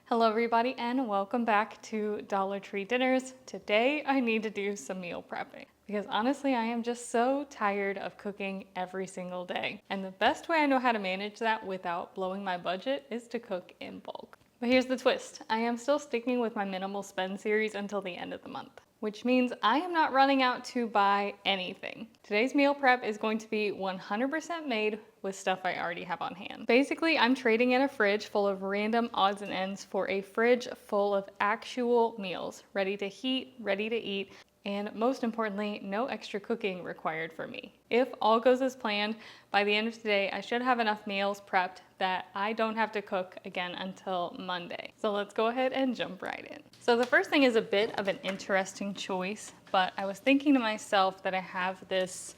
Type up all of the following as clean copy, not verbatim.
Hello everybody and welcome back to Dollar Tree Dinners. Today I need to do some meal prepping because honestly I am just so tired of cooking every single day. And the best way I know how to manage that without blowing my budget is to cook in bulk. But here's the twist. I am still sticking with my minimal spend series until the end of the month, which means I am not running out to buy anything. Today's meal prep is going to be 100% made with stuff I already have on hand. Basically, I'm trading in a fridge full of random odds and ends for a fridge full of actual meals, ready to heat, ready to eat, and most importantly, no extra cooking required for me. If all goes as planned, by the end of today, I should have enough meals prepped that I don't have to cook again until Monday. So let's go ahead and jump right in. So the first thing is a bit of an interesting choice, but I was thinking to myself that I have this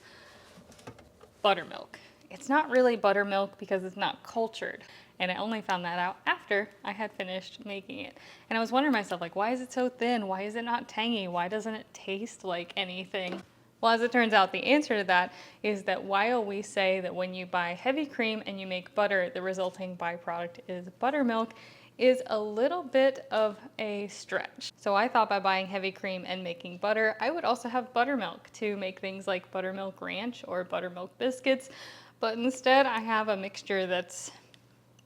buttermilk. It's not really buttermilk because it's not cultured. And I only found that out after I had finished making it. And I was wondering to myself, like, why is it so thin? Why is it not tangy? Why doesn't it taste like anything? Well, as it turns out, the answer to that is that while we say that when you buy heavy cream and you make butter, the resulting byproduct is buttermilk, is a little bit of a stretch. So I thought by buying heavy cream and making butter, I would also have buttermilk to make things like buttermilk ranch or buttermilk biscuits. But instead I have a mixture that's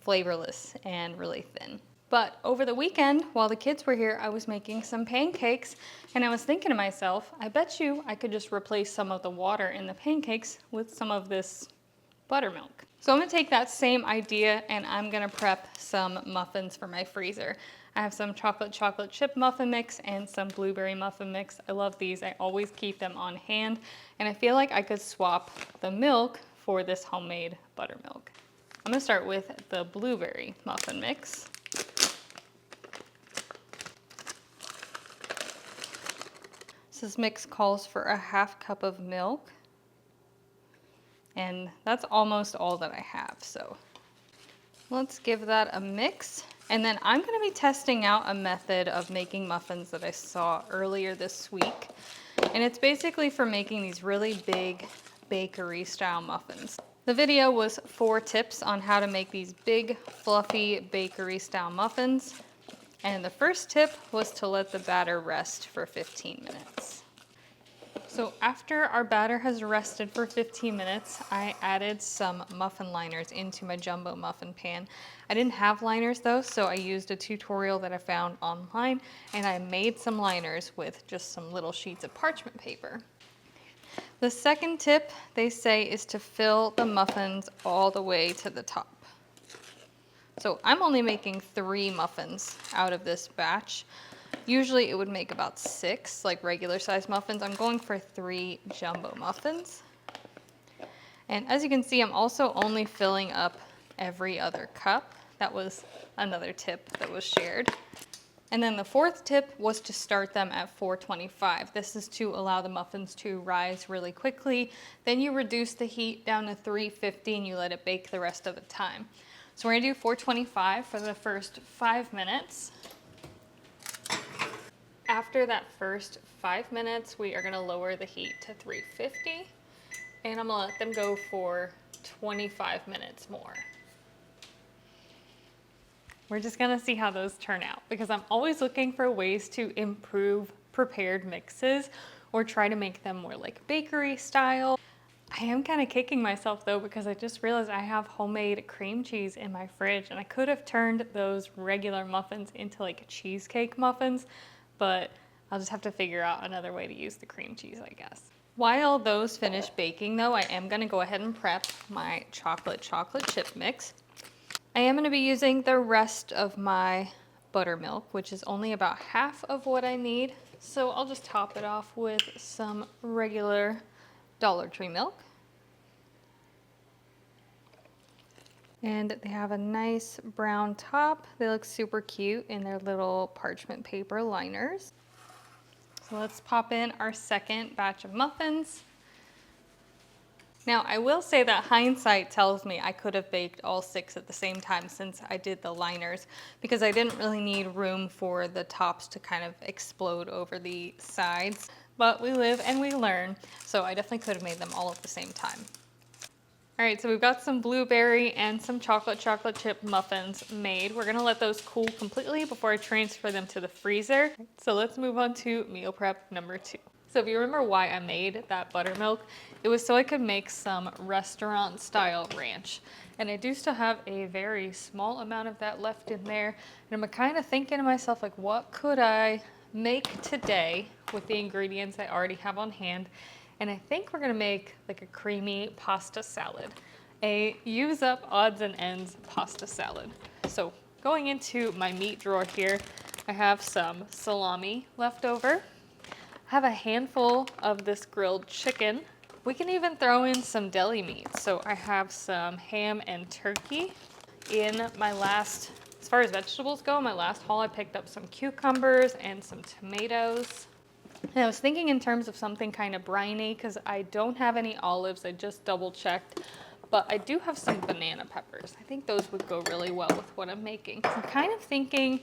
flavorless and really thin. But over the weekend, while the kids were here, I was making some pancakes and I was thinking to myself, I bet you I could just replace some of the water in the pancakes with some of this buttermilk. So I'm gonna take that same idea and I'm gonna prep some muffins for my freezer. I have some chocolate chip muffin mix and some blueberry muffin mix. I love these, I always keep them on hand. And I feel like I could swap the milk for this homemade buttermilk. I'm gonna start with the blueberry muffin mix. So this mix calls for a half cup of milk. And that's almost all that I have, so let's give that a mix. And then I'm gonna be testing out a method of making muffins that I saw earlier this week. And it's basically for making these really big bakery style muffins. The video was 4 tips on how to make these big, fluffy bakery style muffins. And the first tip was to let the batter rest for 15 minutes. So after our batter has rested for 15 minutes, I added some muffin liners into my jumbo muffin pan. I didn't have liners though, so I used a tutorial that I found online and I made some liners with just some little sheets of parchment paper. The second tip, they say, is to fill the muffins all the way to the top. So I'm only making 3 muffins out of this batch. Usually it would make about 6, like regular size muffins. I'm going for 3 jumbo muffins. And as you can see, I'm also only filling up every other cup. That was another tip that was shared. And then the 4th tip was to start them at 425. This is to allow the muffins to rise really quickly. Then you reduce the heat down to 350 and you let it bake the rest of the time. So we're gonna do 425 for the first 5 minutes. After that first 5 minutes, we are gonna lower the heat to 350 and I'm gonna let them go for 25 minutes more. We're just gonna see how those turn out because I'm always looking for ways to improve prepared mixes or try to make them more like bakery style. I am kind of kicking myself though because I just realized I have homemade cream cheese in my fridge and I could have turned those regular muffins into like cheesecake muffins, but I'll just have to figure out another way to use the cream cheese, I guess. While those finish baking though, I am gonna go ahead and prep my chocolate chip mix. I am going to be using the rest of my buttermilk, which is only about half of what I need. So I'll just top it off with some regular Dollar Tree milk. And they have a nice brown top. They look super cute in their little parchment paper liners. So let's pop in our second batch of muffins. Now, I will say that hindsight tells me I could have baked all 6 at the same time since I did the liners because I didn't really need room for the tops to kind of explode over the sides. But we live and we learn, so I definitely could have made them all at the same time. All right, so we've got some blueberry and some chocolate chip muffins made. We're gonna let those cool completely before I transfer them to the freezer. So let's move on to meal prep number 2. So if you remember why I made that buttermilk, it was so I could make some restaurant style ranch. And I do still have a very small amount of that left in there. And I'm kind of thinking to myself, like, what could I make today with the ingredients I already have on hand? And I think we're gonna make like a creamy pasta salad, a use up odds and ends pasta salad. So going into my meat drawer here, I have some salami left over. I have a handful of this grilled chicken. We can even throw in some deli meat. So I have some ham and turkey. In my last, as far as vegetables go, my last haul, I picked up some cucumbers and some tomatoes. And I was thinking in terms of something kind of briny because I don't have any olives. I just double checked, but I do have some banana peppers. I think those would go really well with what I'm making. So I'm kind of thinking,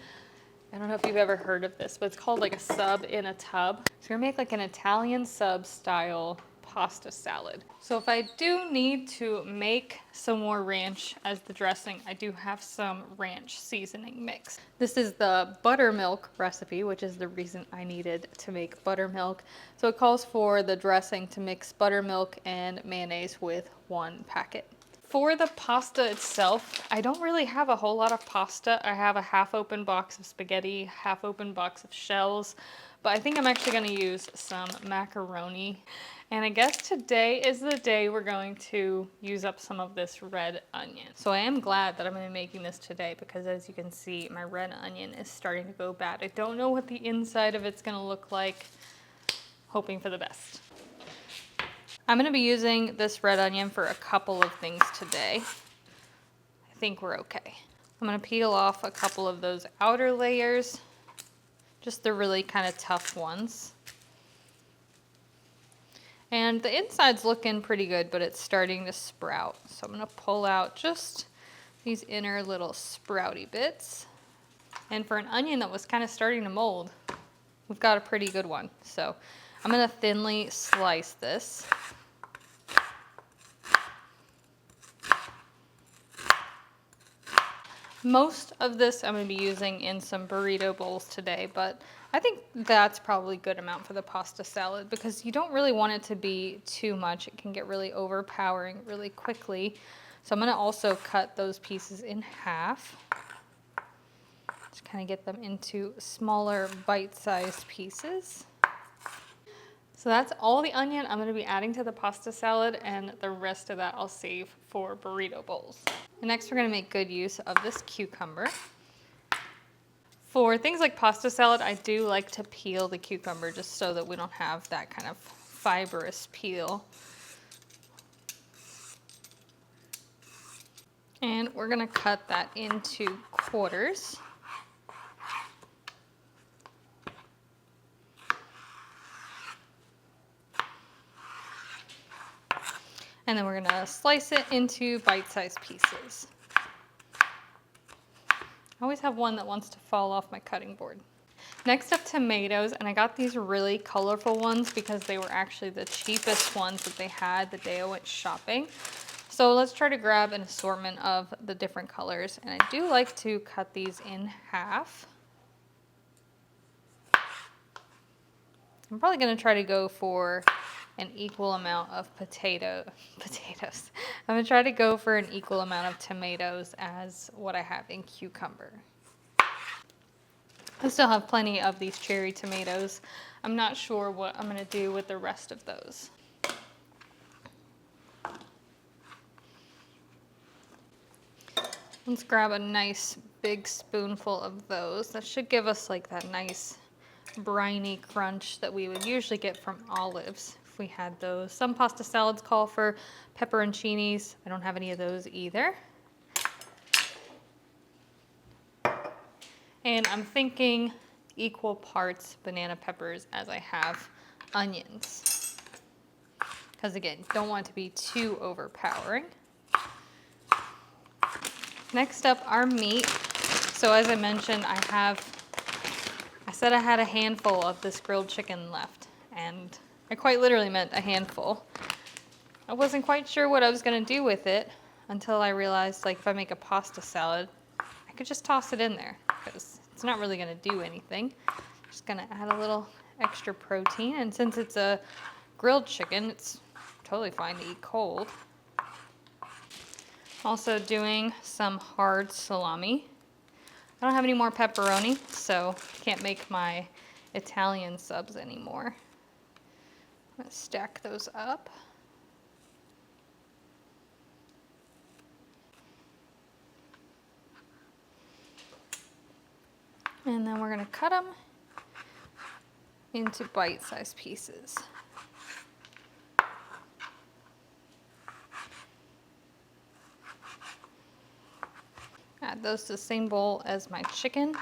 I don't know if you've ever heard of this, but it's called like a sub in a tub. So we're gonna make like an Italian sub style pasta salad. So if I do need to make some more ranch as the dressing, I do have some ranch seasoning mix. This is the buttermilk recipe, which is the reason I needed to make buttermilk. So it calls for the dressing to mix buttermilk and mayonnaise with 1 packet. For the pasta itself, I don't really have a whole lot of pasta. I have a half open box of spaghetti, half open box of shells, but I think I'm actually gonna use some macaroni. And I guess today is the day we're going to use up some of this red onion. So I am glad that I'm gonna be making this today because as you can see, my red onion is starting to go bad. I don't know what the inside of it's gonna look like, hoping for the best. I'm gonna be using this red onion for a couple of things today. I think we're okay. I'm gonna peel off a couple of those outer layers, just the really kind of tough ones. And the inside's looking pretty good, but it's starting to sprout. So I'm gonna pull out just these inner little sprouty bits. And for an onion that was kind of starting to mold, we've got a pretty good one. So I'm gonna thinly slice this. Most of this I'm going to be using in some burrito bowls today, but I think that's probably a good amount for the pasta salad because you don't really want it to be too much. It can get really overpowering really quickly. So I'm going to also cut those pieces in half. Just kind of get them into smaller bite-sized pieces. So that's all the onion I'm going to be adding to the pasta salad, and the rest of that I'll save for burrito bowls. And next we're going to make good use of this cucumber. For things like pasta salad, I do like to peel the cucumber just so that we don't have that kind of fibrous peel. And we're going to cut that into quarters. And then we're gonna slice it into bite-sized pieces. I always have one that wants to fall off my cutting board. Next up, tomatoes, and I got these really colorful ones because they were actually the cheapest ones that they had the day I went shopping. So let's try to grab an assortment of the different colors, and I do like to cut these in half. I'm probably gonna try to go for an equal amount of potatoes. I'm gonna try to go for an equal amount of tomatoes as what I have in cucumber. I still have plenty of these cherry tomatoes. I'm not sure what I'm gonna do with the rest of those. Let's grab a nice big spoonful of those. That should give us like that nice briny crunch that we would usually get from olives if we had those. Some pasta salads call for pepperoncinis. I don't have any of those either. And I'm thinking equal parts banana peppers as I have onions. Because again, don't want it to be too overpowering. Next up, our meat. So as I mentioned, I said I had a handful of this grilled chicken left, and I quite literally meant a handful. I wasn't quite sure what I was gonna do with it until I realized, like, if I make a pasta salad, I could just toss it in there because it's not really gonna do anything. Just gonna add a little extra protein, and since it's a grilled chicken, it's totally fine to eat cold. Also doing some hard salami. I don't have any more pepperoni, so I can't make my Italian subs anymore. I'm gonna stack those up. And then we're gonna cut them into bite-sized pieces. Add those to the same bowl as my chicken.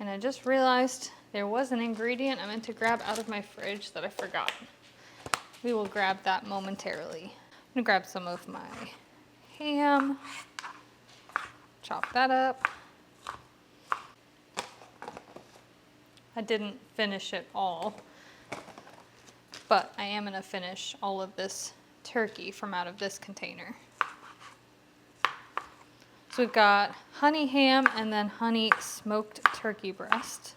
And I just realized there was an ingredient I meant to grab out of my fridge that I forgot. We will grab that momentarily. I'm gonna grab some of my ham, chop that up. I didn't finish it all, but I am gonna finish all of this turkey from out of this container. So we've got honey ham and then honey smoked turkey breast.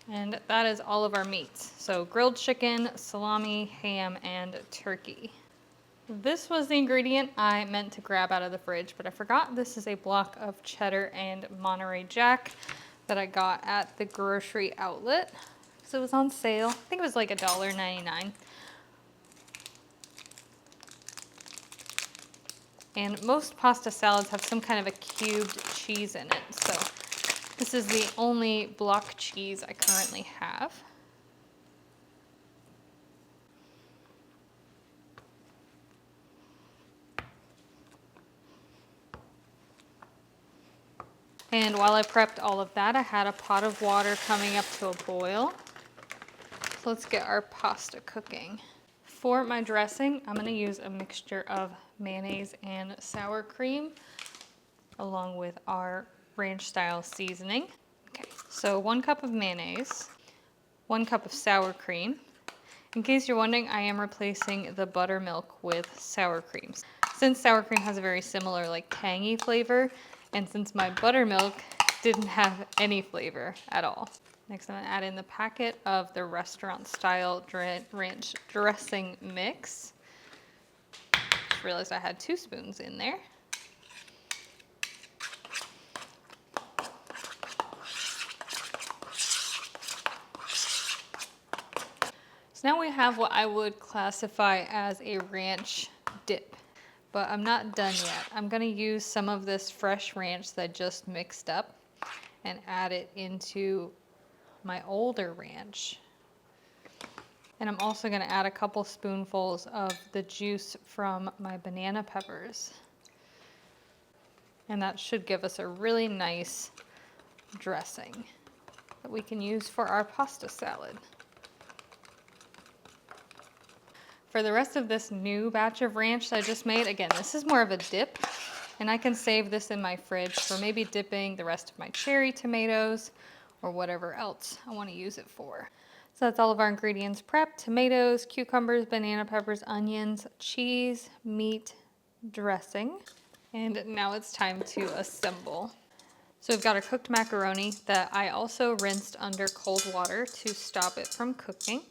And that is all of our meats. So grilled chicken, salami, ham, and turkey. This was the ingredient I meant to grab out of the fridge, but I forgot this is a block of cheddar and Monterey Jack that I got at the grocery outlet. So it was on sale. I think it was like $1.99. And most pasta salads have some kind of a cubed cheese in it. So this is the only block cheese I currently have. And while I prepped all of that, I had a pot of water coming up to a boil. So let's get our pasta cooking. For my dressing, I'm gonna use a mixture of mayonnaise and sour cream, along with our ranch style seasoning. Okay, so 1 cup of mayonnaise, 1 cup of sour cream. In case you're wondering, I am replacing the buttermilk with sour cream. Since sour cream has a very similar, like, tangy flavor, and since my buttermilk didn't have any flavor at all. Next, I'm gonna add in the packet of the restaurant style ranch dressing mix. Just realized I had 2 spoons in there. So now we have what I would classify as a ranch dip, but I'm not done yet. I'm gonna use some of this fresh ranch that I just mixed up and add it into my older ranch. And I'm also gonna add a couple spoonfuls of the juice from my banana peppers. And that should give us a really nice dressing that we can use for our pasta salad. For the rest of this new batch of ranch that I just made, again, this is more of a dip, and I can save this in my fridge for maybe dipping the rest of my cherry tomatoes or whatever else I want to use it for. So that's all of our ingredients prepped: tomatoes, cucumbers, banana peppers, onions, cheese, meat, dressing. And now it's time to assemble. So we've got our cooked macaroni that I also rinsed under cold water to stop it from cooking.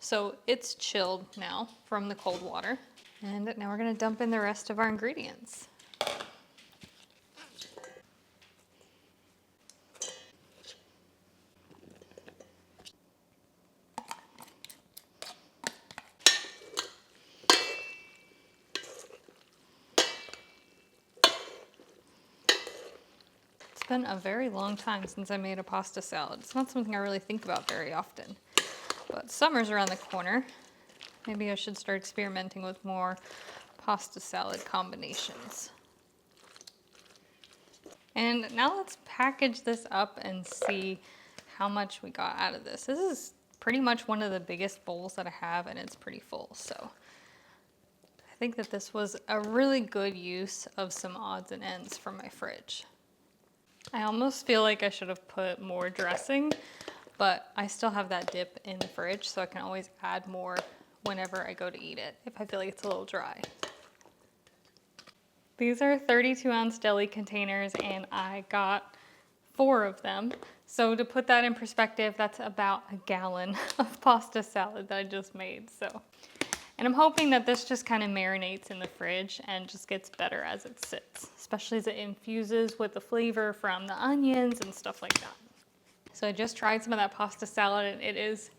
So it's chilled now from the cold water. And now we're gonna dump in the rest of our ingredients. It's been a very long time since I made a pasta salad. It's not something I really think about very often, but summer's around the corner. Maybe I should start experimenting with more pasta salad combinations. And now let's package this up and see how much we got out of this. This is pretty much one of the biggest bowls that I have, and it's pretty full. So I think that this was a really good use of some odds and ends from my fridge. I almost feel like I should have put more dressing, but I still have that dip in the fridge, so I can always add more whenever I go to eat it if I feel like it's a little dry. These are 32-ounce deli containers, and I got 4 of them. So to put that in perspective, that's about a gallon of pasta salad that I just made. And I'm hoping that this just kind of marinates in the fridge and just gets better as it sits, especially as it infuses with the flavor from the onions and stuff like that. So I just tried some of that pasta salad, and it is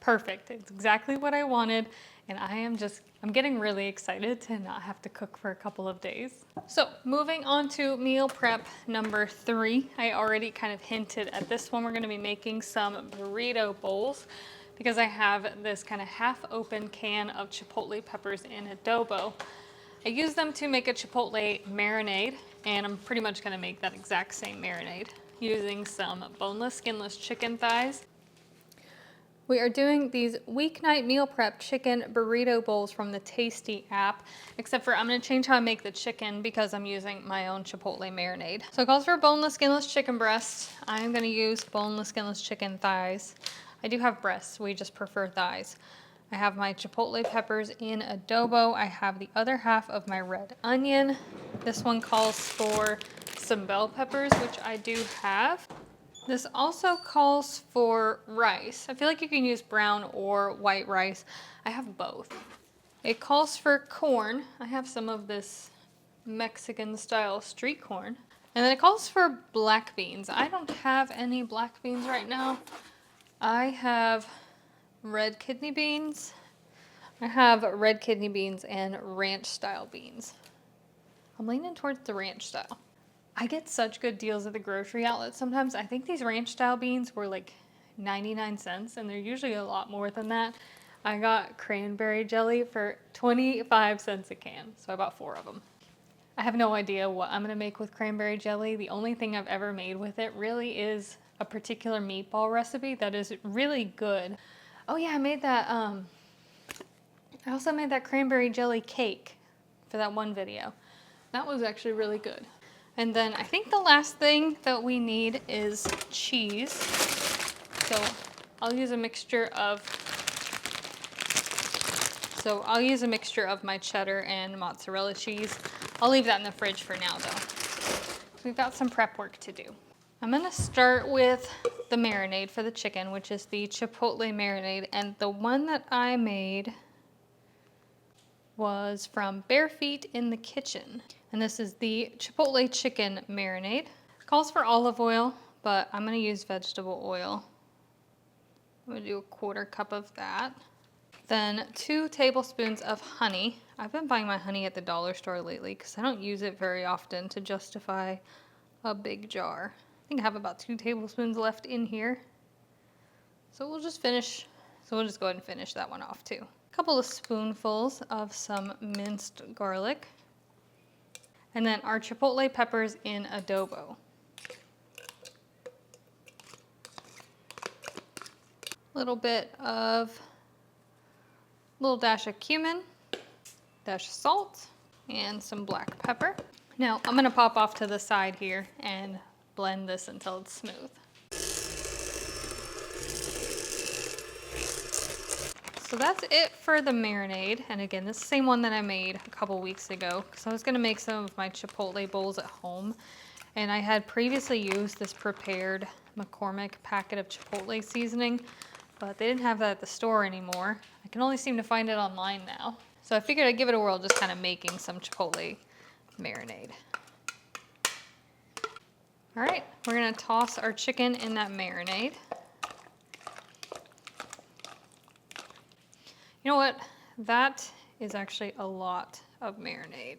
perfect. It's exactly what I wanted, and I'm getting really excited to not have to cook for a couple of days. So moving on to meal prep number 3. I already kind of hinted at this one. We're gonna be making some burrito bowls because I have this kind of half open can of Chipotle peppers in adobo. I use them to make a Chipotle marinade, and I'm pretty much gonna make that exact same marinade using some boneless, skinless chicken thighs. We are doing these weeknight meal prep chicken burrito bowls from the Tasty app, except for I'm gonna change how I make the chicken because I'm using my own Chipotle marinade. So it calls for boneless, skinless chicken breast. I'm gonna use boneless, skinless chicken thighs. I do have breasts, we just prefer thighs. I have my Chipotle peppers in adobo. I have the other half of my red onion. This one calls for some bell peppers, which I do have. This also calls for rice. I feel like you can use brown or white rice. I have both. It calls for corn. I have some of this Mexican style street corn. And then it calls for black beans. I don't have any black beans right now. I have red kidney beans. I have red kidney beans and ranch style beans. I'm leaning towards the ranch style. I get such good deals at the grocery outlet sometimes. I think these ranch style beans were like 99 cents, and they're usually a lot more than that. I got cranberry jelly for 25 cents a can, so I bought 4 of them. I have no idea what I'm gonna make with cranberry jelly. The only thing I've ever made with it really is a particular meatball recipe that is really good. Oh yeah, I also made that cranberry jelly cake for that one video. That was actually really good. And then I think the last thing that we need is cheese. So I'll use a mixture of my cheddar and mozzarella cheese. I'll leave that in the fridge for now though. So we've got some prep work to do. I'm gonna start with the marinade for the chicken, which is the Chipotle marinade. And the one that I made was from Bare Feet in the Kitchen. And this is the Chipotle chicken marinade. It calls for olive oil, but I'm gonna use vegetable oil. I'm gonna do 1/4 cup of that. Then 2 tablespoons of honey. I've been buying my honey at the dollar store lately because I don't use it very often to justify a big jar. I think I have about 2 tablespoons left in here. So we'll just go ahead and finish that one off too. A couple of spoonfuls of some minced garlic. And then our Chipotle peppers in adobo. Little dash of cumin, dash of salt, and some black pepper. Now I'm gonna pop off to the side here and blend this until it's smooth. So that's it for the marinade. And again, this is the same one that I made a couple weeks ago because I was gonna make some of my Chipotle bowls at home. And I had previously used this prepared McCormick packet of Chipotle seasoning, but they didn't have that at the store anymore. I can only seem to find it online now. So I figured I'd give it a whirl, just kind of making some Chipotle marinade. All right, we're gonna toss our chicken in that marinade. You know what? That is actually a lot of marinade.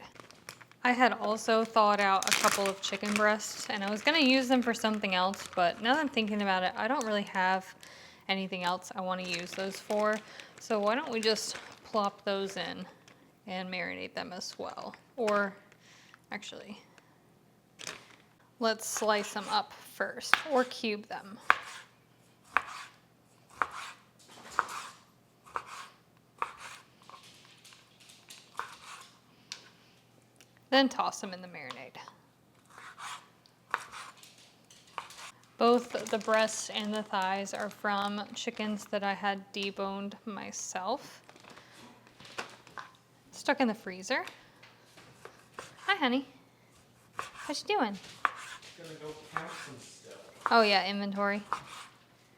I had also thawed out a couple of chicken breasts and I was gonna use them for something else, but now that I'm thinking about it, I don't really have anything else I wanna use those for. So why don't we just plop those in and marinate them as well. Or actually, let's slice them up first or cube them. Then toss them in the marinade. Both the breasts and the thighs are from chickens that I had deboned myself. Stuck in the freezer. Hi, honey. What you doing? Gonna go count some stuff. Oh yeah, inventory.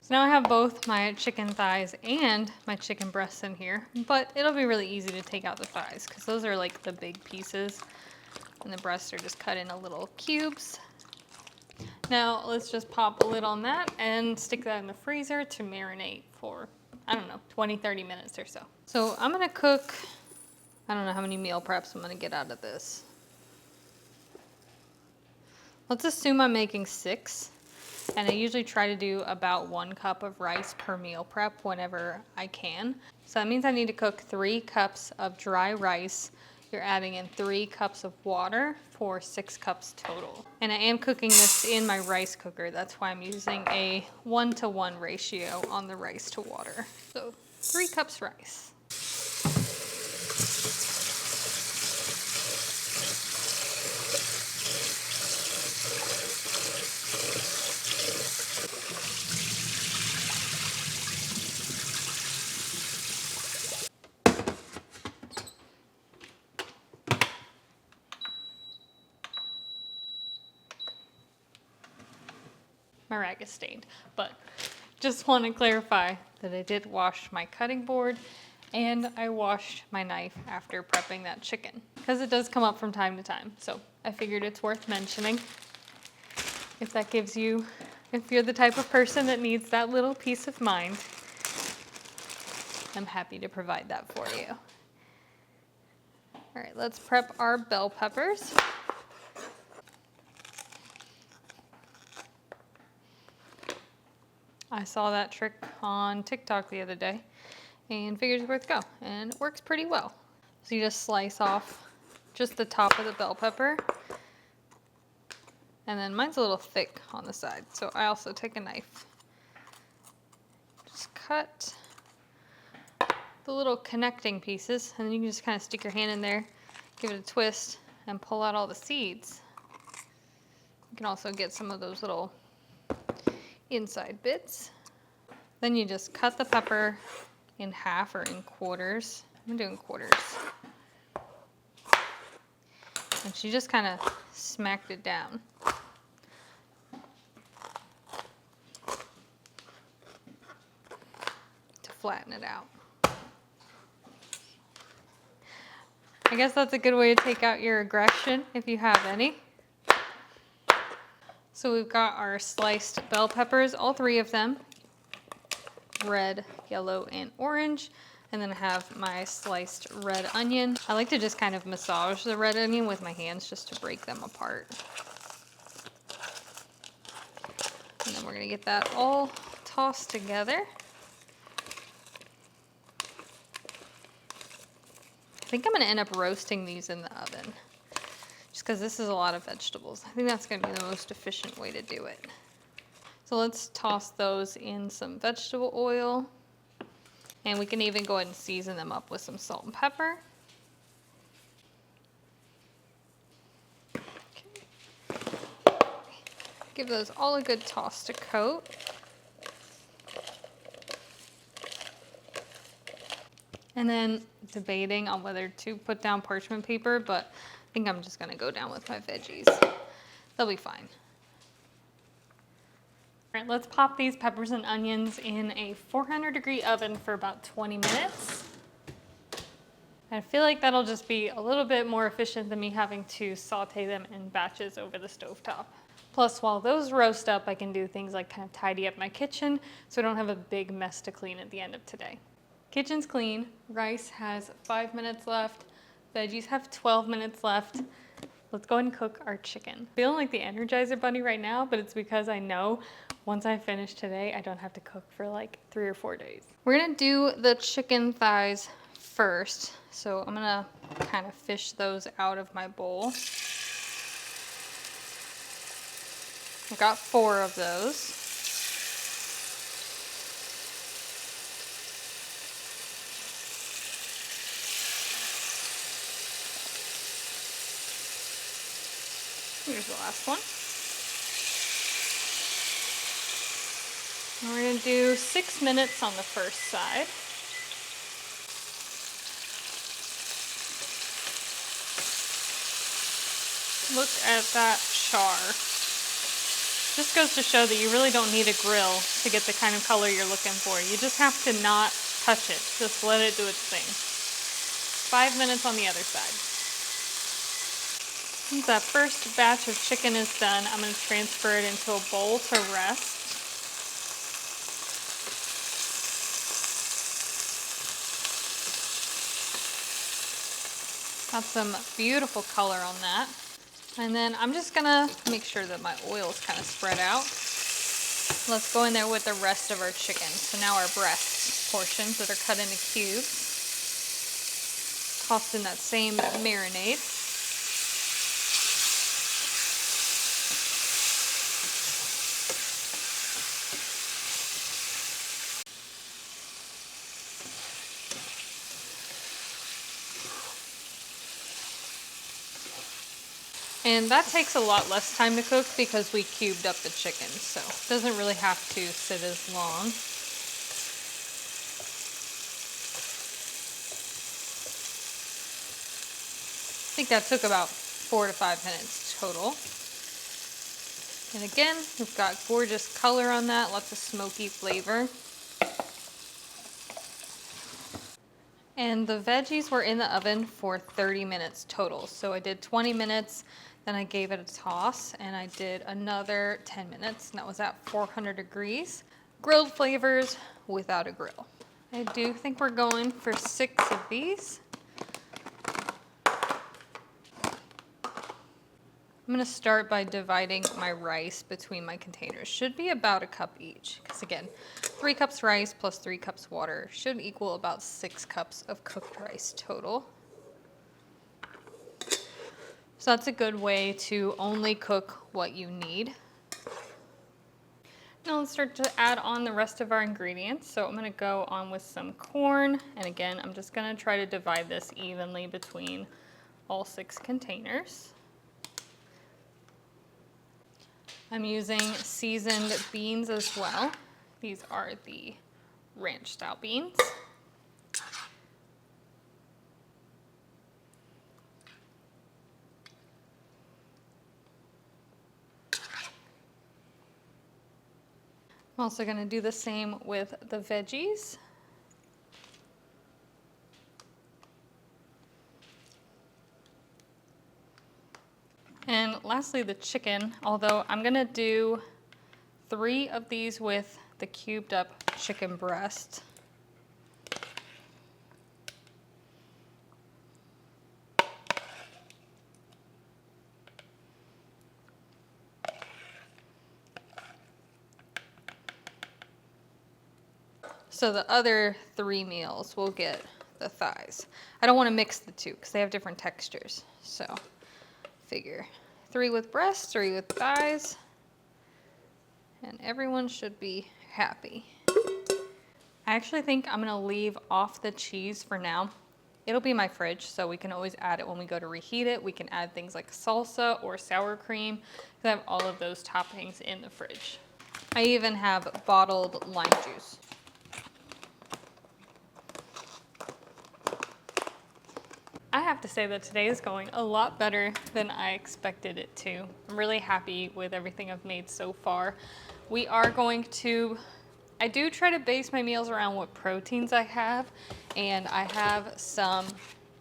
So now I have both my chicken thighs and my chicken breasts in here, but it'll be really easy to take out the thighs because those are like the big pieces and the breasts are just cut into little cubes. Now let's just pop a lid on that and stick that in the freezer to marinate for, I don't know, 20-30 minutes or so. So I'm gonna cook, I don't know how many meal preps I'm gonna get out of this. Let's assume I'm making 6. And I usually try to do about 1 cup of rice per meal prep whenever I can. So that means I need to cook 3 cups of dry rice. You're adding in 3 cups of water for 6 cups total. And I am cooking this in my rice cooker. That's why I'm using a 1-to-1 ratio on the rice to water. So 3 cups rice. My rag is stained, but just want to clarify that I did wash my cutting board and I washed my knife after prepping that chicken because it does come up from time to time. So I figured it's worth mentioning. If that gives you, if you're the type of person that needs that little peace of mind, I'm happy to provide that for you. All right, let's prep our bell peppers. I saw that trick on TikTok the other day and figured it's worth a go, and it works pretty well. So you just slice off just the top of the bell pepper, and then mine's a little thick on the side, so I also take a knife. Just cut the little connecting pieces, and then you can just kind of stick your hand in there, give it a twist, and pull out all the seeds. You can also get some of those little inside bits. Then you just cut the pepper in half or in quarters. I'm doing quarters. And she just kind of smacked it down. To flatten it out. I guess that's a good way to take out your aggression if you have any. So we've got our sliced bell peppers, all 3 of them, red, yellow, and orange. And then I have my sliced red onion. I like to just kind of massage the red onion with my hands just to break them apart. And then we're gonna get that all tossed together. I think I'm gonna end up roasting these in the oven, just because this is a lot of vegetables. I think that's gonna be the most efficient way to do it. So let's toss those in some vegetable oil. And we can even go ahead and season them up with some salt and pepper. Okay. Give those all a good toss to coat. And then debating on whether to put down parchment paper, but I think I'm just gonna go down with my veggies. They'll be fine. All right, let's pop these peppers and onions in a 400-degree oven for about 20 minutes. I feel like that'll just be a little bit more efficient than me having to saute them in batches over the stovetop. Plus, while those roast up, I can do things like kind of tidy up my kitchen so I don't have a big mess to clean at the end of today. Kitchen's clean, rice has 5 minutes left, veggies have 12 minutes left. Let's go ahead and cook our chicken. Feeling like the Energizer Bunny right now, but it's because I know once I finish today, I don't have to cook for like 3 or 4 days. We're gonna do the chicken thighs first. So I'm gonna kind of fish those out of my bowl. I've got 4 of those. Here's the last one. We're gonna do 6 minutes on the first side. Look at that char. This goes to show that you really don't need a grill to get the kind of color you're looking for. You just have to not touch it. Just let it do its thing. 5 minutes on the other side. Once that first batch of chicken is done, I'm going to transfer it into a bowl to rest. Got some beautiful color on that. And then I'm just gonna make sure that my oil is kind of spread out. Let's go in there with the rest of our chicken. So now our breast portions that are cut into cubes. Tossed in that same marinade. And that takes a lot less time to cook because we cubed up the chicken, so it doesn't really have to sit as long. I think that took about 4 to 5 minutes total. And again, we've got gorgeous color on that, lots of smoky flavor. And the veggies were in the oven for 30 minutes total. So I did 20 minutes, then I gave it a toss, and I did another 10 minutes, and that was at 400 degrees. Grilled flavors without a grill. I do think we're going for 6 of these. I'm gonna start by dividing my rice between my containers. Should be about a cup each, because again, 3 cups rice plus 3 cups water should equal about 6 cups of cooked rice total. So that's a good way to only cook what you need. Now let's start to add on the rest of our ingredients. So I'm gonna go on with some corn, and again, I'm just gonna try to divide this evenly between all 6 containers. I'm using seasoned beans as well. These are the ranch style beans. I'm also going to do the same with the veggies. And lastly, the chicken, although I'm gonna do 3 of these with the cubed up chicken breast. So the other 3 meals will get the thighs. I don't want to mix the two because they have different textures. So figure 3 with breasts, 3 with thighs, and everyone should be happy. I actually think I'm gonna leave off the cheese for now. It'll be in my fridge, so we can always add it when we go to reheat it. We can add things like salsa or sour cream. I have all of those toppings in the fridge. I even have bottled lime juice. I have to say that today is going a lot better than I expected it to. I'm really happy with everything I've made so far. We are going to, I do try to base my meals around what proteins I have, and I have some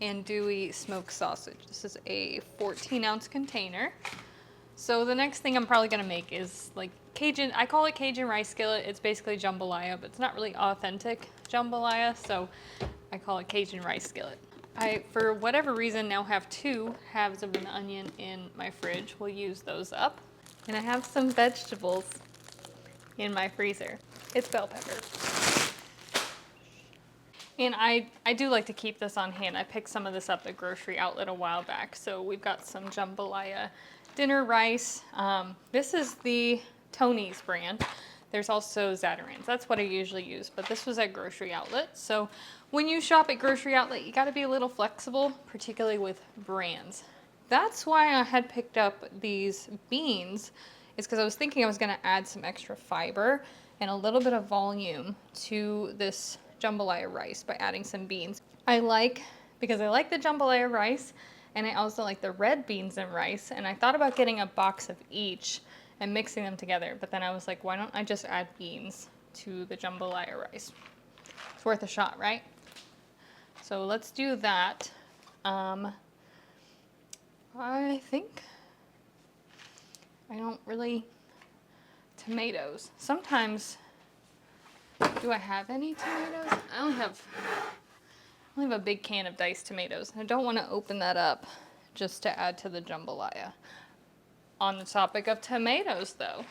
andouille smoked sausage. This is a 14-ounce container. So the next thing I'm probably gonna make is like Cajun, I call it Cajun rice skillet. It's basically jambalaya, but it's not really authentic jambalaya, so I call it Cajun rice skillet. I, for whatever reason, now have 2 halves of an onion in my fridge. We'll use those up. And I have some vegetables in my freezer. It's bell pepper. And I do like to keep this on hand. I picked some of this up at grocery outlet a while back. So we've got some jambalaya dinner rice. This is the Tony's brand. There's also Zatarain's. That's what I usually use, but this was at grocery outlet. So when you shop at grocery outlet, you gotta be a little flexible, particularly with brands. That's why I had picked up these beans, is because I was thinking I was gonna add some extra fiber. and a little bit of volume to this jambalaya rice by adding some beans. Because I like the jambalaya rice, and I also like the red beans and rice, and I thought about getting a box of each and mixing them together, but then I was like, why don't I just add beans to the jambalaya rice? It's worth a shot, right? So let's do that. I think I don't really, tomatoes. Sometimes, do I have any tomatoes? I only have a big can of diced tomatoes. I don't want to open that up just to add to the jambalaya. On the topic of tomatoes though,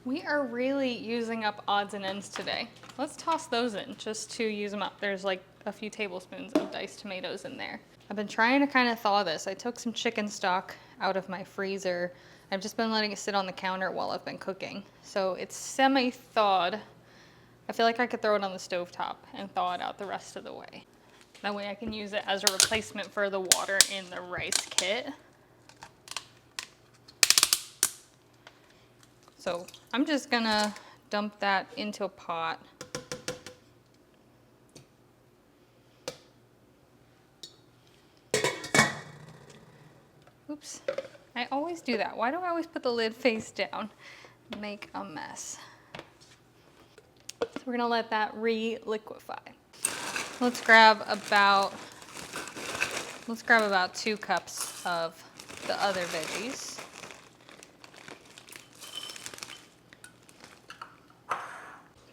we are really using up odds and ends today. Let's toss those in just to use them up. There's like a few tablespoons of diced tomatoes in there. I've been trying to kind of thaw this. I took some chicken stock out of my freezer. I've just been letting it sit on the counter while I've been cooking. So it's semi-thawed. I feel like I could throw it on the stovetop and thaw it out the rest of the way. That way I can use it as a replacement for the water in the rice kit. So I'm just gonna dump that into a pot. Oops, I always do that. Why do I always put the lid face down? Make a mess. So we're gonna let that re-liquefy. Let's grab about 2 cups of the other veggies.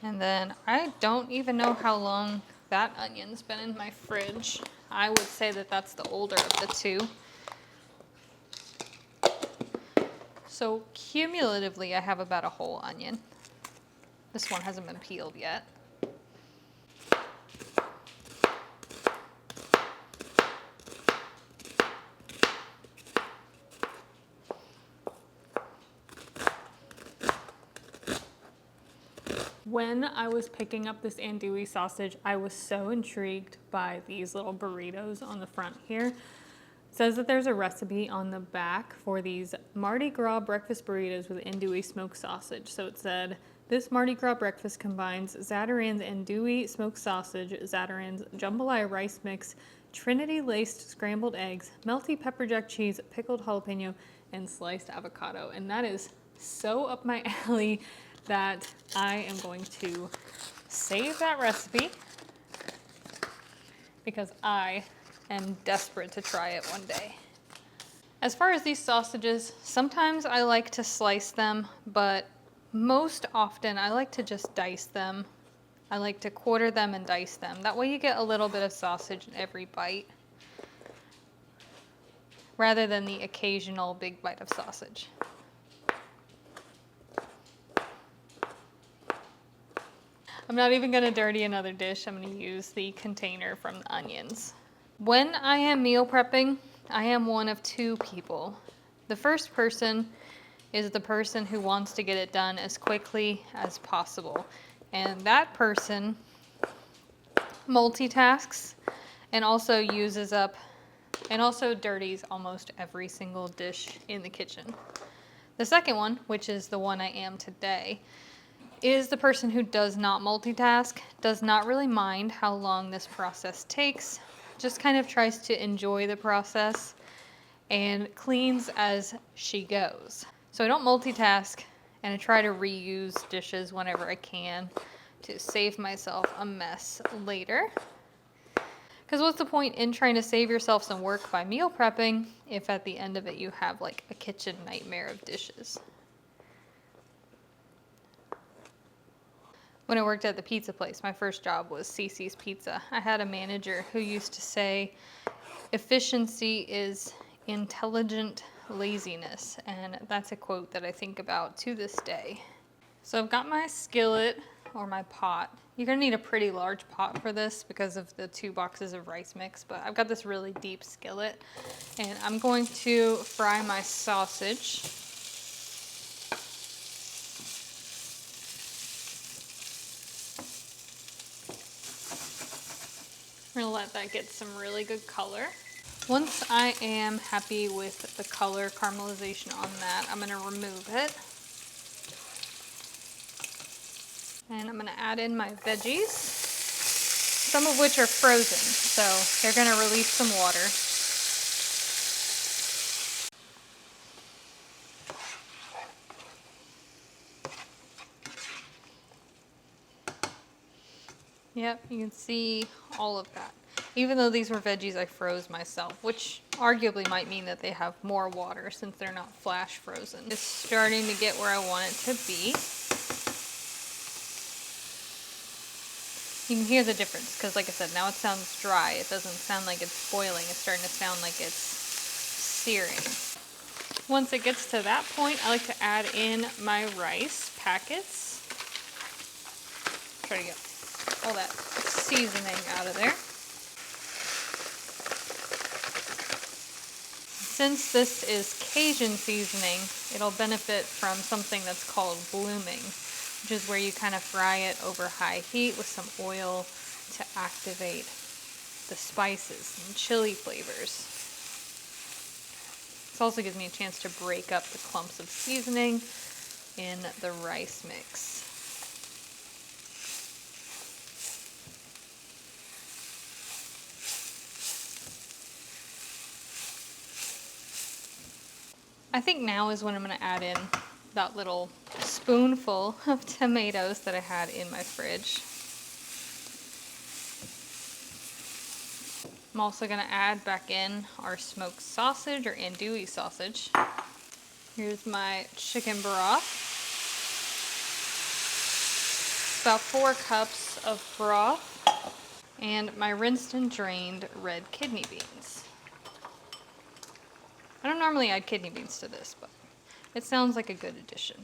And then I don't even know how long that onion's been in my fridge. I would say that that's the older of the two. So cumulatively, I have about a whole onion. This one hasn't been peeled yet. When I was picking up this andouille sausage, I was so intrigued by these little burritos on the front here. It says that there's a recipe on the back for these Mardi Gras breakfast burritos with andouille smoked sausage. So it said, this Mardi Gras breakfast combines Zatarain's andouille smoked sausage, Zatarain's jambalaya rice mix, Trinity laced scrambled eggs, melty pepper jack cheese, pickled jalapeno, and sliced avocado. And that is so up my alley that I am going to save that recipe because I am desperate to try it one day. As far as these sausages, sometimes I like to slice them, but most often I like to just dice them. I like to quarter them and dice them. That way you get a little bit of sausage in every bite, rather than the occasional big bite of sausage. I'm not even gonna dirty another dish. I'm gonna use the container from the onions. When I am meal prepping, I am one of 2 people. The first person is the person who wants to get it done as quickly as possible. And that person multitasks and also dirties almost every single dish in the kitchen. The second one, which is the one I am today, is the person who does not multitask, does not really mind how long this process takes, just kind of tries to enjoy the process and cleans as she goes. So I don't multitask, and I try to reuse dishes whenever I can to save myself a mess later. Because what's the point in trying to save yourself some work by meal prepping if at the end of it you have like a kitchen nightmare of dishes? When I worked at the pizza place, my first job was Cece's Pizza. I had a manager who used to say, efficiency is intelligent laziness, and that's a quote that I think about to this day. So I've got my skillet, or my pot. You're gonna need a pretty large pot for this because of the 2 boxes of rice mix, but I've got this really deep skillet, and I'm going to fry my sausage. I'm gonna let that get some really good color. Once I am happy with the color caramelization on that, I'm gonna remove it. And I'm gonna add in my veggies, some of which are frozen, so they're gonna release some water. Yep, you can see all of that. Even though these were veggies I froze myself, which arguably might mean that they have more water since they're not flash frozen. It's starting to get where I want it to be. You can hear the difference because, like I said, now it sounds dry. It doesn't sound like it's boiling. It's starting to sound like it's searing. Once it gets to that point, I like to add in my rice packets. Try to get all that seasoning out of there. Since this is Cajun seasoning, it'll benefit from something that's called blooming, which is where you kind of fry it over high heat with some oil to activate the spices and chili flavors. This also gives me a chance to break up the clumps of seasoning in the rice mix. I think now is when I'm going to add in that little spoonful of tomatoes that I had in my fridge. I'm also going to add back in our smoked sausage or andouille sausage. Here's my chicken broth. About 4 cups of broth. And my rinsed and drained red kidney beans. I don't normally add kidney beans to this, but it sounds like a good addition.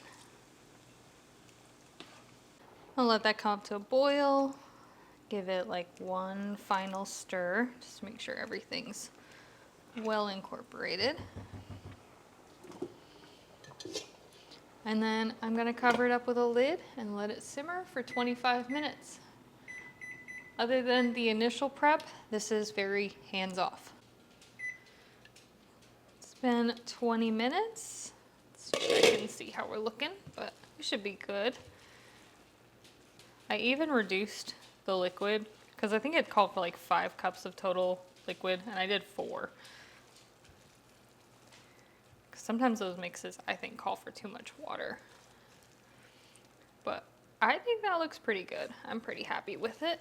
I'll let that come up to a boil. Give it like one final stir, just to make sure everything's well incorporated. And then I'm gonna cover it up with a lid and let it simmer for 25 minutes. Other than the initial prep, this is very hands-off. It's been 20 minutes. Let's check and see how we're looking, but we should be good. I even reduced the liquid because I think it called for like 5 cups of total liquid and I did 4. Sometimes those mixes I think call for too much water. But I think that looks pretty good. I'm pretty happy with it.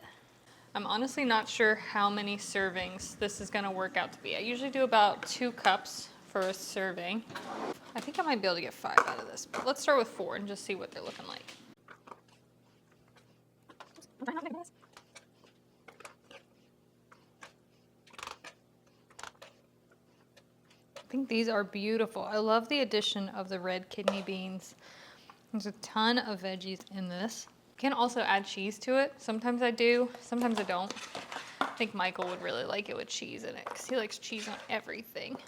I'm honestly not sure how many servings this is gonna work out to be. I usually do about 2 cups for a serving. I think I might be able to get 5 out of this, but let's start with 4 and just see what they're looking like. I think these are beautiful. I love the addition of the red kidney beans. There's a ton of veggies in this. You can also add cheese to it. Sometimes I do, sometimes I don't. I think Michael would really like it with cheese in it because he likes cheese on everything.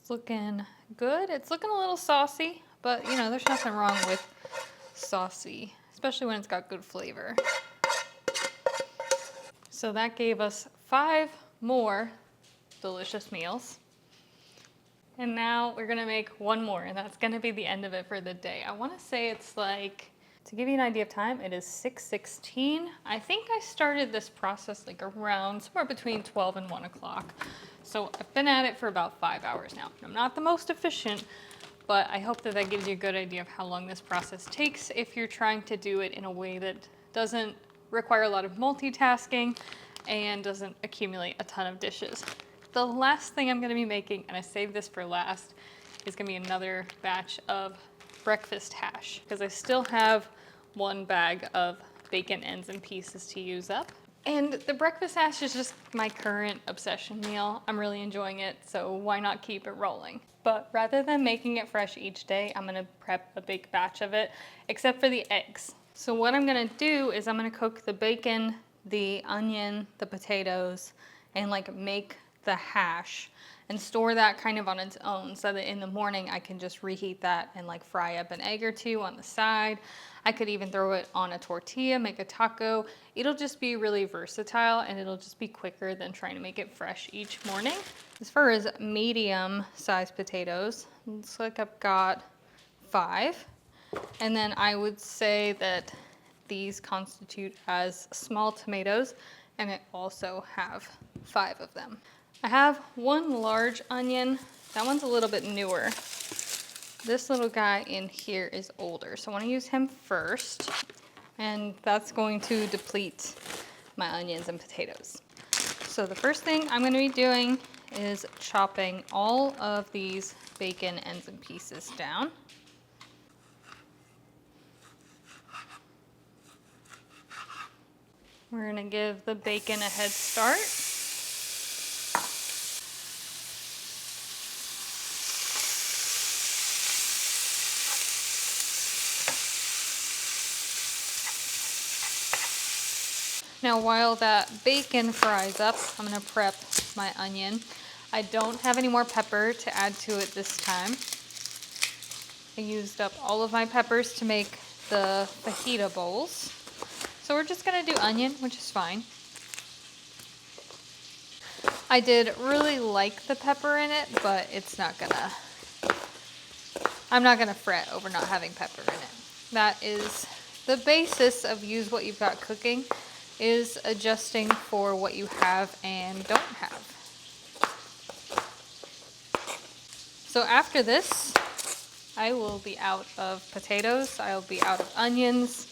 It's looking good. It's looking a little saucy, but you know, there's nothing wrong with saucy, especially when it's got good flavor. So that gave us 5 more delicious meals. And now we're gonna make one more, and that's gonna be the end of it for the day. I wanna say it's like, to give you an idea of time, it is 6:16. I think I started this process like around somewhere between 12 and 1 o'clock. So I've been at it for about 5 hours now. I'm not the most efficient, but I hope that that gives you a good idea of how long this process takes if you're trying to do it in a way that doesn't require a lot of multitasking and doesn't accumulate a ton of dishes. The last thing I'm gonna be making, and I saved this for last, is gonna be another batch of breakfast hash, because I still have 1 bag of bacon ends and pieces to use up. And the breakfast hash is just my current obsession meal. I'm really enjoying it, so why not keep it rolling? But rather than making it fresh each day, I'm gonna prep a big batch of it, except for the eggs. So what I'm gonna do is I'm gonna cook the bacon, the onion, the potatoes, and like make the hash and store that kind of on its own so that in the morning I can just reheat that and like fry up an egg or 2 on the side. I could even throw it on a tortilla, make a taco. It'll just be really versatile and it'll just be quicker than trying to make it fresh each morning. As far as medium sized potatoes, looks like I've got 5. And then I would say that these constitute as small tomatoes, and I also have 5 of them. I have 1 large onion. That one's a little bit newer. This little guy in here is older, so I want to use him first, and that's going to deplete my onions and potatoes. So the first thing I'm going to be doing is chopping all of these bacon ends and pieces down. We're going to give the bacon a head start. Now while that bacon fries up, I'm going to prep my onion. I don't have any more pepper to add to it this time. I used up all of my peppers to make the fajita bowls. So we're just going to do onion, which is fine. I did really like the pepper in it, but I'm not gonna fret over not having pepper in it. That is the basis of use what you've got cooking, is adjusting for what you have and don't have. So after this, I will be out of potatoes, I'll be out of onions,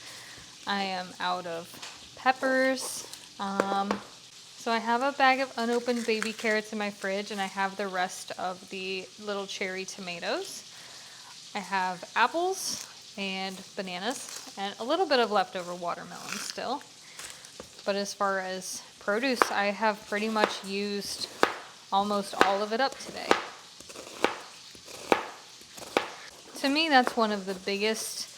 I am out of peppers. So I have a bag of unopened baby carrots in my fridge, and I have the rest of the little cherry tomatoes. I have apples and bananas and a little bit of leftover watermelon still. But as far as produce, I have pretty much used almost all of it up today. To me, that's one of the biggest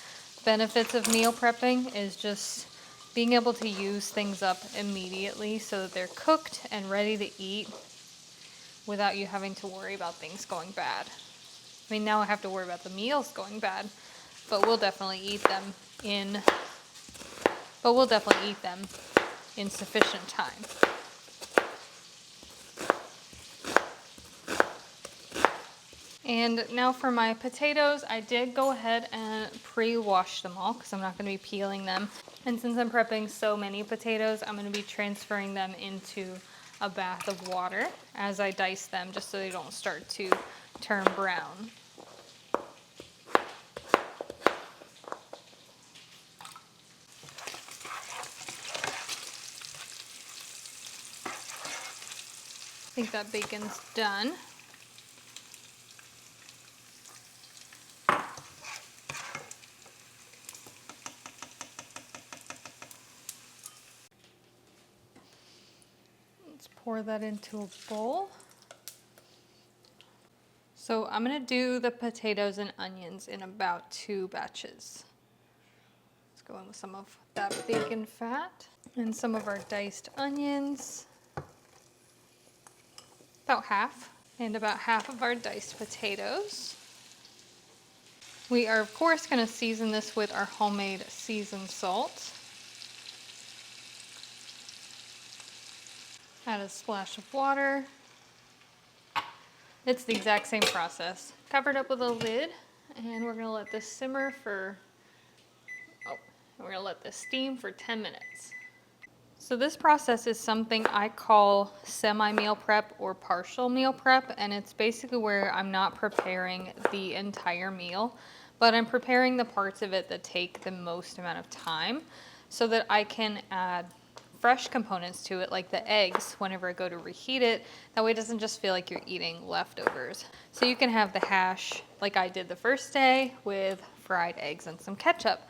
benefits of meal prepping, is just being able to use things up immediately so that they're cooked and ready to eat without you having to worry about things going bad. I mean, now I have to worry about the meals going bad, but we'll definitely eat them in sufficient time. And now for my potatoes, I did go ahead and pre-wash them all because I'm not going to be peeling them. And since I'm prepping so many potatoes, I'm going to be transferring them into a bath of water as I dice them, just so they don't start to turn brown. I think that bacon's done. Let's pour that into a bowl. So I'm going to do the potatoes and onions in about 2 batches. Let's go in with some of that bacon fat and some of our diced onions. About half. And about half of our diced potatoes. We are of course going to season this with our homemade seasoned salt. Add a splash of water. It's the exact same process. Covered up with a lid, and we're going to let this simmer for, we're going to let this steam for 10 minutes. So this process is something I call semi-meal prep or partial meal prep, and it's basically where I'm not preparing the entire meal, but I'm preparing the parts of it that take the most amount of time so that I can add fresh components to it, like the eggs, whenever I go to reheat it. That way it doesn't just feel like you're eating leftovers. So you can have the hash like I did the first day with fried eggs and some ketchup.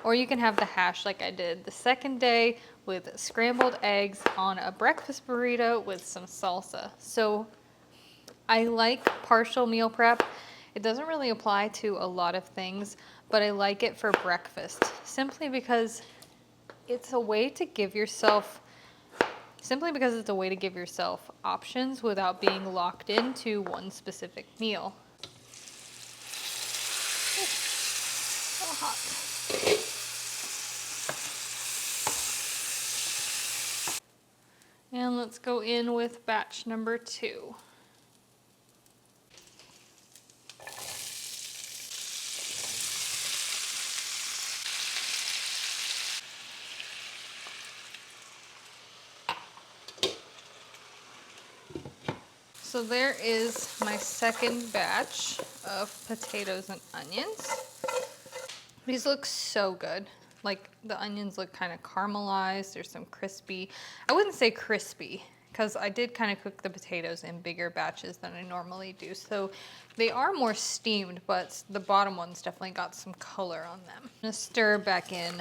Or you can have the hash like I did the second day with scrambled eggs on a breakfast burrito with some salsa. So I like partial meal prep. It doesn't really apply to a lot of things, but I like it for breakfast simply because it's a way to give yourself options without being locked into one specific meal. So hot. And let's go in with batch number 2. So there is my second batch of potatoes and onions. These look so good. Like the onions look kind of caramelized. There's some crispy. I wouldn't say crispy because I did kind of cook the potatoes in bigger batches than I normally do. So they are more steamed, but the bottom ones definitely got some color on them. I'm gonna stir back in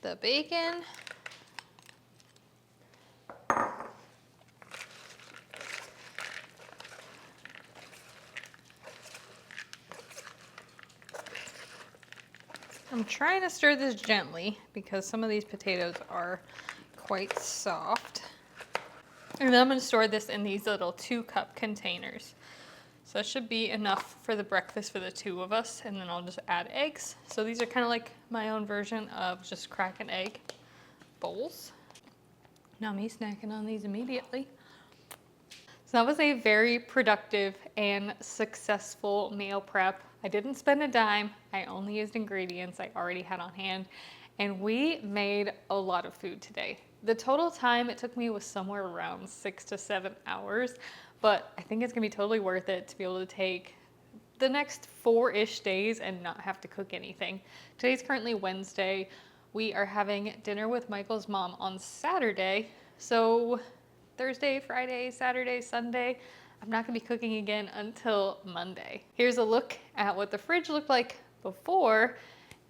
the bacon. I'm trying to stir this gently because some of these potatoes are quite soft. And then I'm going to store this in these little 2-cup containers. So that should be enough for the breakfast for the 2 of us, and then I'll just add eggs. So these are kind of like my own version of just crack an egg bowls. Now me snacking on these immediately. So that was a very productive and successful meal prep. I didn't spend a dime. I only used ingredients I already had on hand, and we made a lot of food today. The total time it took me was somewhere around 6 to 7 hours, but I think it's gonna be totally worth it to be able to take the next 4-ish days and not have to cook anything. Today's currently Wednesday. We are having dinner with Michael's mom on Saturday, so Thursday, Friday, Saturday, Sunday, I'm not gonna be cooking again until Monday. Here's a look at what the fridge looked like before,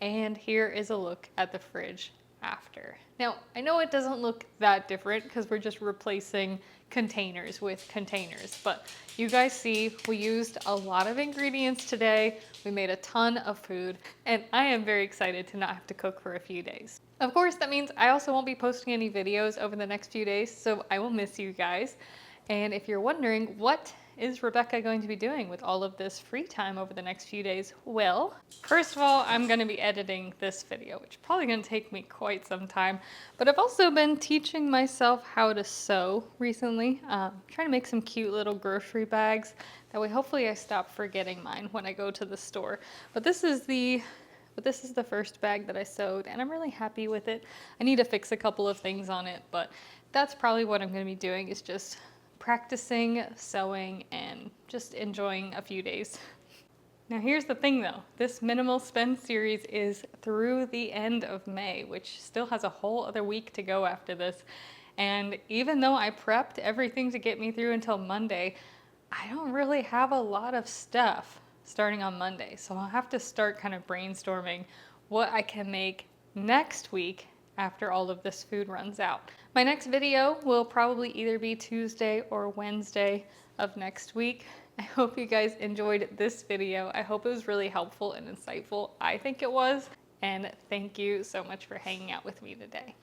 and here is a look at the fridge after. Now, I know it doesn't look that different because we're just replacing containers with containers, but you guys see we used a lot of ingredients today. We made a ton of food, and I am very excited to not have to cook for a few days. Of course, that means I also won't be posting any videos over the next few days, so I will miss you guys. And if you're wondering, what is Rebecca going to be doing with all of this free time over the next few days? Well, first of all, I'm going to be editing this video, which is probably going to take me quite some time. But I've also been teaching myself how to sew recently, trying to make some cute little grocery bags. That way, hopefully I stop forgetting mine when I go to the store. But this is the first bag that I sewed, and I'm really happy with it. I need to fix a couple of things on it, but that's probably what I'm going to be doing, is just practicing sewing and just enjoying a few days. Now here's the thing though, this minimal spend series is through the end of May, which still has a whole other week to go after this. And even though I prepped everything to get me through until Monday, I don't really have a lot of stuff starting on Monday. So I'll have to start kind of brainstorming what I can make next week after all of this food runs out. My next video will probably either be Tuesday or Wednesday of next week. I hope you guys enjoyed this video. I hope it was really helpful and insightful. I think it was. And thank you so much for hanging out with me today.